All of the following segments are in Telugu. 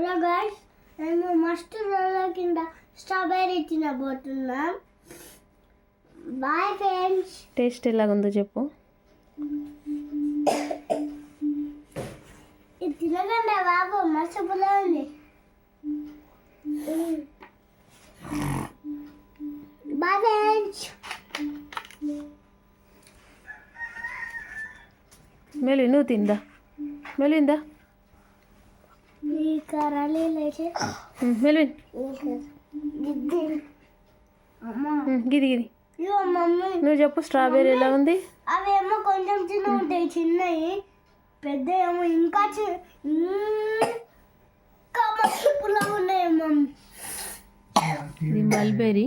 హలో గైస్, నేను మస్తు రోజుల కింద స్ట్రాబెర్రీ తినబోతున్నా. Boy friends. టేస్ట్ ఎలాగుందో చెప్పు. ఇది తినకండి బాబు, మస్తు పుల్లగా ఉంది. Bye friends. మెలి నువ్వు తిందా, మెలిందా మెలిన్ గిది గిది నువ్వు చెప్పు. స్ట్రాబెర్రీ ఎలా ఉంది? అవేమో కొంచెం చిన్న ఉంటాయి, చిన్నవి. పెద్ద ఏమో ఇంకా ఇంకా మస్తు పుల్లగా ఉన్నాయి మమ్మీ. ఇది మల్బెర్రీ,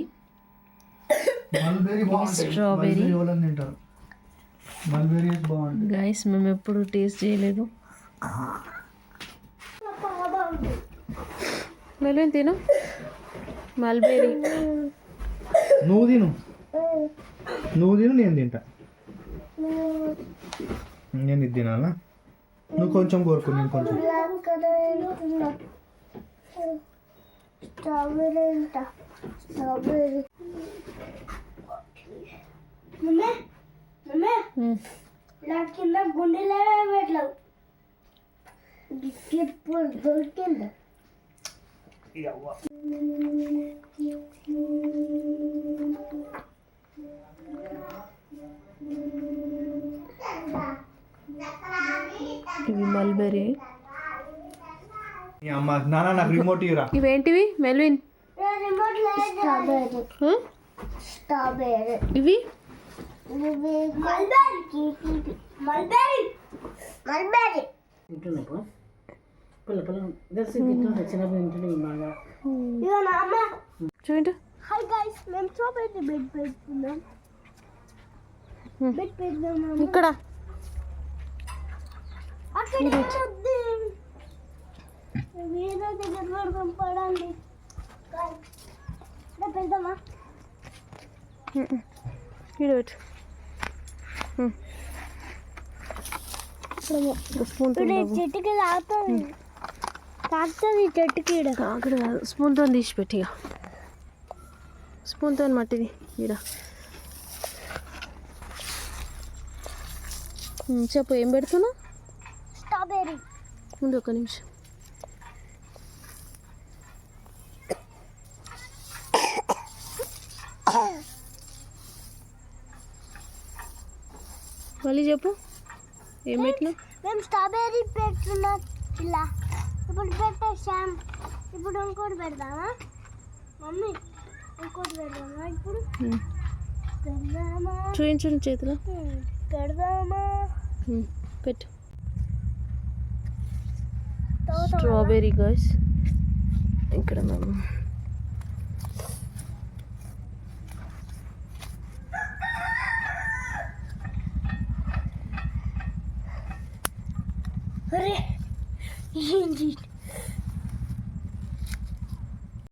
స్ట్రాబెర్రీ. గైస్ మేము ఎప్పుడు టేస్ట్ చేయలేదు. మెలిన్ తిను. మల్బెర్రీ నువ్వు తిను, నేను తింటా. నేను ఇది తినాలా? నువ్వు కొంచెం కోరుకు, నేను కొంచెం. కింద గుండెలో పెట్టలేవు, ఇప్పుడు దొరికింది. ఇవి మల్బెర్రీ. అమ్మ నాన్న నాకు రిమోట్ ఇవ్వరా. ఇవేంటివి మెల్విన్? స్ట్రాబెర్రీ. ఇవి మల్బెర్రీ. చూడండి. హాయ్ గైస్, మేము స్ట్రాబెర్రీ బెడ్ పెడుతున్నాం. బెడ్ పెడదాం ఇక్కడ. వేరే దగ్గర పడుకొని పడండి. పెడదామా? పెట్టు. చెట్టుకి తాకుతుంది చెట్టుకి. అక్కడ కాదు, స్పూన్తో తీసి పెట్టి, స్పూన్తో మట్టిది ఈడ. చెప్పు, ఏం పెడుతున్నావు? స్ట్రాబెర్రీ. ముందు ఒక నిమిషం. మళ్ళీ చెప్పు, ఏం పెట్టినా? మేము స్ట్రాబెర్రీ పెడుతున్నాం ఇలా. ఇప్పుడు పెట్టేసాం. ఇప్పుడు ఇంకోటి పెడదామా మమ్మీ? ఇంకోటి పెడదామా? ఇప్పుడు పెడదామా? చూపించు చేతిలో. పెడదామా? పెట్టు. Strawberry guys. ఇక్కడ మేము అరే ఏంటి